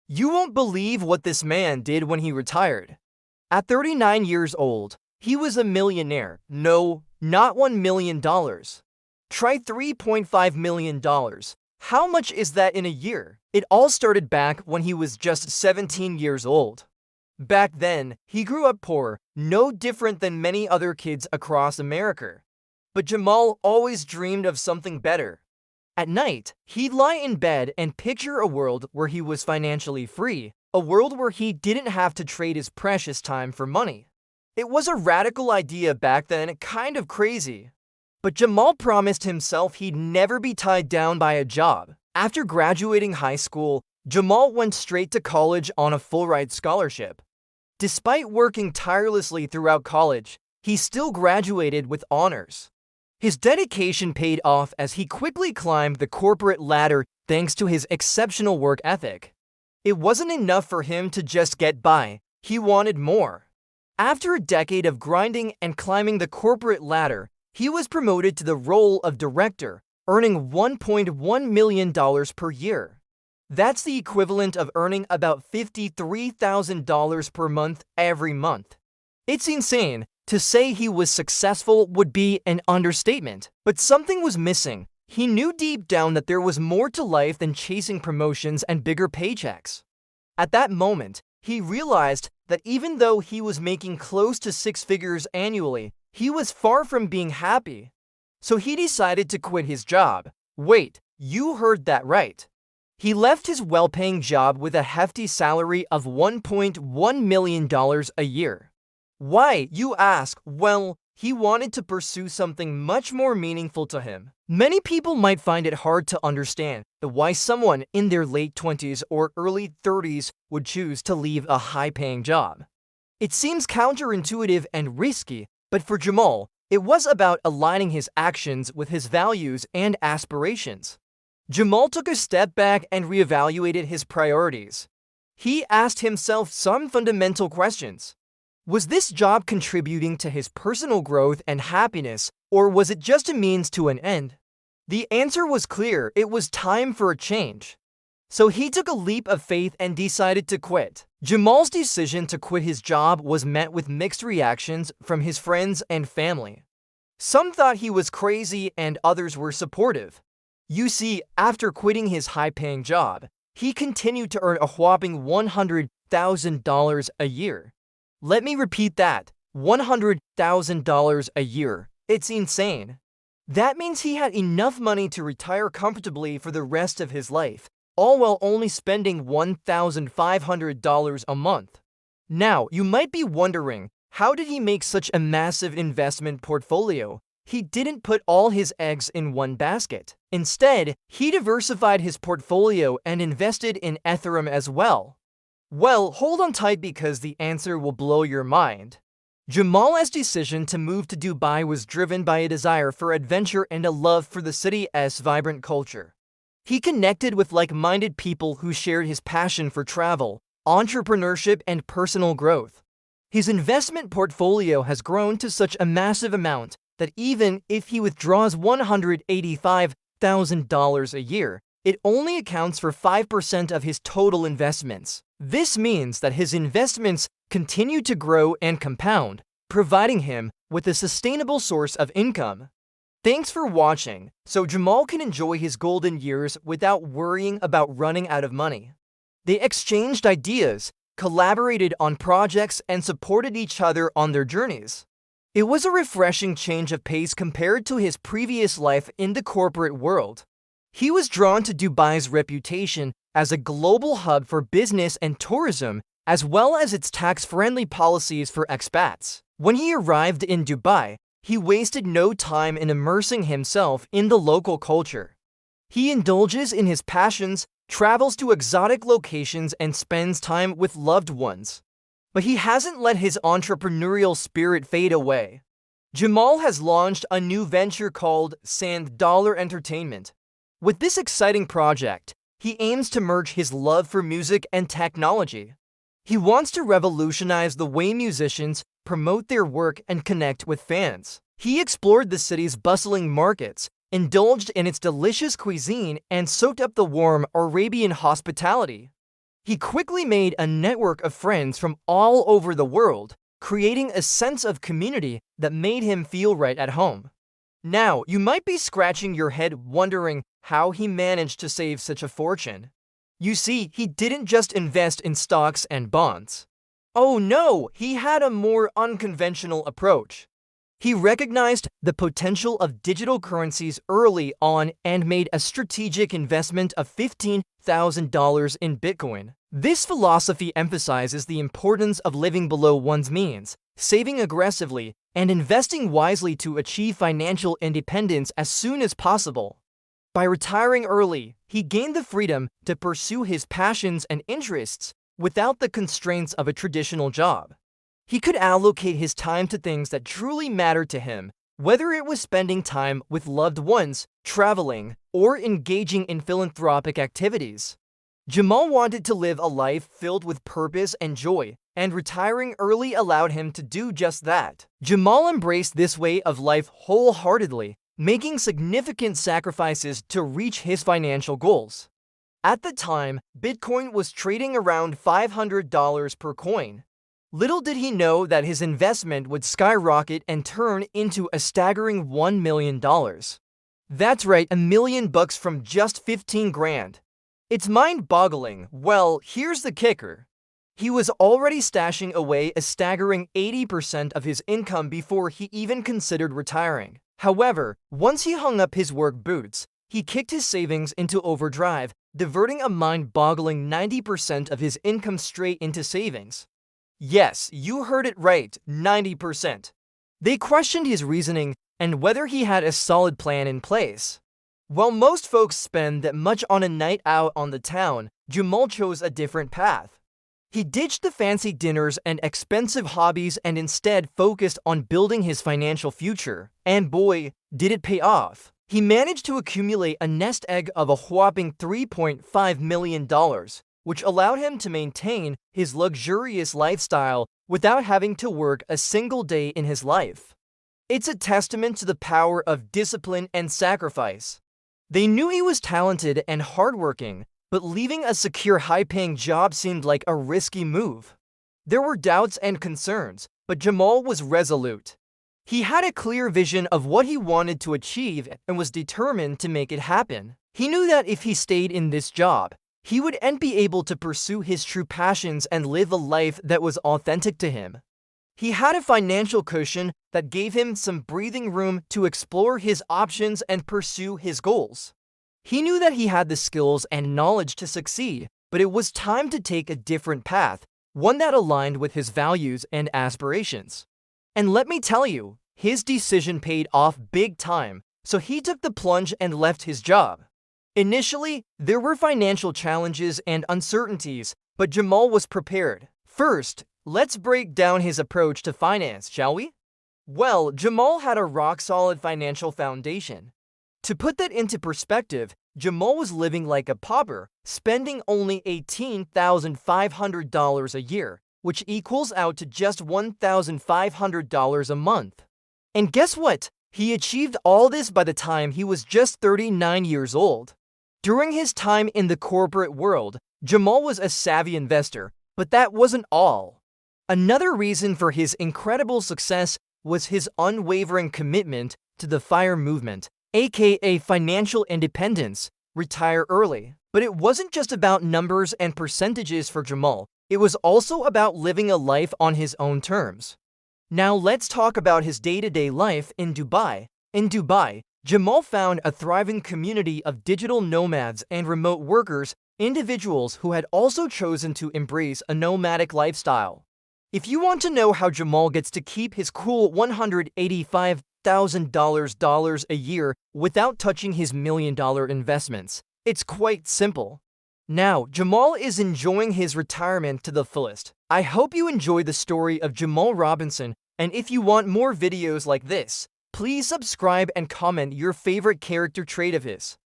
You won't believe what this man did when he retired. At 39 years old, he was a millionaire. No, not $1 million. Try $3.5 million. How much is that in a year? It all started back when he was just 17 years old. Back then, he grew up poor, no different than many other kids across America. But Jamal always dreamed of something better. At night, he'd lie in bed and picture a world where he was financially free, a world where he didn't have to trade his precious time for money. It was a radical idea back then, kind of crazy. But Jamal promised himself he'd never be tied down by a job. After graduating high school, Jamal went straight to college on a full-ride scholarship. Despite working tirelessly throughout college, he still graduated with honors. His dedication paid off as he quickly climbed the corporate ladder thanks to his exceptional work ethic. It wasn't enough for him to just get by, he wanted more. After a decade of grinding and climbing the corporate ladder, he was promoted to the role of director, earning $1.1 million per year. That's the equivalent of earning about $53,000 per month every month. It's insane. To say he was successful would be an understatement. But something was missing. He knew deep down that there was more to life than chasing promotions and bigger paychecks. At that moment, he realized that even though he was making close to six figures annually, he was far from being happy. So he decided to quit his job. Wait, you heard that right. He left his well-paying job with a hefty salary of $1.1 million a year. Why, you ask? Well, he wanted to pursue something much more meaningful to him. Many people might find it hard to understand why someone in their late 20s or early 30s would choose to leave a high-paying job. It seems counterintuitive and risky, but for Jamal, it was about aligning his actions with his values and aspirations. Jamal took a step back and reevaluated his priorities. He asked himself some fundamental questions. Was this job contributing to his personal growth and happiness, or was it just a means to an end? The answer was clear. It was time for a change. So he took a leap of faith and decided to quit. Jamal's decision to quit his job was met with mixed reactions from his friends and family. Some thought he was crazy and others were supportive. You see, after quitting his high-paying job, he continued to earn a whopping $100,000 a year. Let me repeat that, $100,000 a year. It's insane. That means he had enough money to retire comfortably for the rest of his life, all while only spending $1,500 a month. Now, you might be wondering, how did he make such a massive investment portfolio? He didn't put all his eggs in one basket. Instead, he diversified his portfolio and invested in Ethereum as well. Well, hold on tight because the answer will blow your mind. Jamal's decision to move to Dubai was driven by a desire for adventure and a love for the city's vibrant culture. He connected with like-minded people who shared his passion for travel, entrepreneurship, and personal growth. His investment portfolio has grown to such a massive amount that even if he withdraws $185,000 a year, it only accounts for 5% of his total investments. This means that his investments continue to grow and compound, providing him with a sustainable source of income. Thanks for watching, so Jamal can enjoy his golden years without worrying about running out of money. They exchanged ideas, collaborated on projects, and supported each other on their journeys. It was a refreshing change of pace compared to his previous life in the corporate world. He was drawn to Dubai's reputation as a global hub for business and tourism, as well as its tax-friendly policies for expats. When he arrived in Dubai, he wasted no time in immersing himself in the local culture. He indulges in his passions, travels to exotic locations, and spends time with loved ones. But he hasn't let his entrepreneurial spirit fade away. Jamal has launched a new venture called Sand Dollar Entertainment. With this exciting project, he aims to merge his love for music and technology. He wants to revolutionize the way musicians promote their work and connect with fans. He explored the city's bustling markets, indulged in its delicious cuisine, and soaked up the warm Arabian hospitality. He quickly made a network of friends from all over the world, creating a sense of community that made him feel right at home. Now, you might be scratching your head wondering how he managed to save such a fortune. You see, he didn't just invest in stocks and bonds. Oh no, he had a more unconventional approach. He recognized the potential of digital currencies early on and made a strategic investment of $15,000 in Bitcoin. This philosophy emphasizes the importance of living below one's means, saving aggressively, and investing wisely to achieve financial independence as soon as possible. By retiring early, he gained the freedom to pursue his passions and interests without the constraints of a traditional job. He could allocate his time to things that truly mattered to him, whether it was spending time with loved ones, traveling, or engaging in philanthropic activities. Jamal wanted to live a life filled with purpose and joy, and retiring early allowed him to do just that. Jamal embraced this way of life wholeheartedly, making significant sacrifices to reach his financial goals. At the time, Bitcoin was trading around $500 per coin. Little did he know that his investment would skyrocket and turn into a staggering $1 million. That's right, $1 million from just 15 grand. It's mind-boggling. Well, here's the kicker. He was already stashing away a staggering 80% of his income before he even considered retiring. However, once he hung up his work boots, he kicked his savings into overdrive, diverting a mind-boggling 90% of his income straight into savings. Yes, you heard it right, 90%. They questioned his reasoning and whether he had a solid plan in place. While most folks spend that much on a night out on the town, Jamal chose a different path. He ditched the fancy dinners and expensive hobbies and instead focused on building his financial future. And boy, did it pay off. He managed to accumulate a nest egg of a whopping $3.5 million, which allowed him to maintain his luxurious lifestyle without having to work a single day in his life. It's a testament to the power of discipline and sacrifice. They knew he was talented and hardworking, but leaving a secure, high-paying job seemed like a risky move. There were doubts and concerns, but Jamal was resolute. He had a clear vision of what he wanted to achieve and was determined to make it happen. He knew that if he stayed in this job, he wouldn't be able to pursue his true passions and live a life that was authentic to him. He had a financial cushion that gave him some breathing room to explore his options and pursue his goals. He knew that he had the skills and knowledge to succeed, but it was time to take a different path, one that aligned with his values and aspirations. And let me tell you, his decision paid off big time, so he took the plunge and left his job. Initially, there were financial challenges and uncertainties, but Jamal was prepared. First, let's break down his approach to finance, shall we? Well, Jamal had a rock-solid financial foundation. To put that into perspective, Jamal was living like a pauper, spending only $18,500 a year, which equals out to just $1,500 a month. And guess what? He achieved all this by the time he was just 39 years old. During his time in the corporate world, Jamal was a savvy investor, but that wasn't all. Another reason for his incredible success was his unwavering commitment to the FIRE movement, aka financial independence, retire early. But it wasn't just about numbers and percentages for Jamal, it was also about living a life on his own terms. Now let's talk about his day-to-day life in Dubai. In Dubai, Jamal found a thriving community of digital nomads and remote workers, individuals who had also chosen to embrace a nomadic lifestyle. If you want to know how Jamal gets to keep his cool $185,000 a year without touching his million-dollar investments, it's quite simple. Now, Jamal is enjoying his retirement to the fullest. I hope you enjoyed the story of Jamal Robinson, and if you want more videos like this, please subscribe and comment your favorite character trait of his.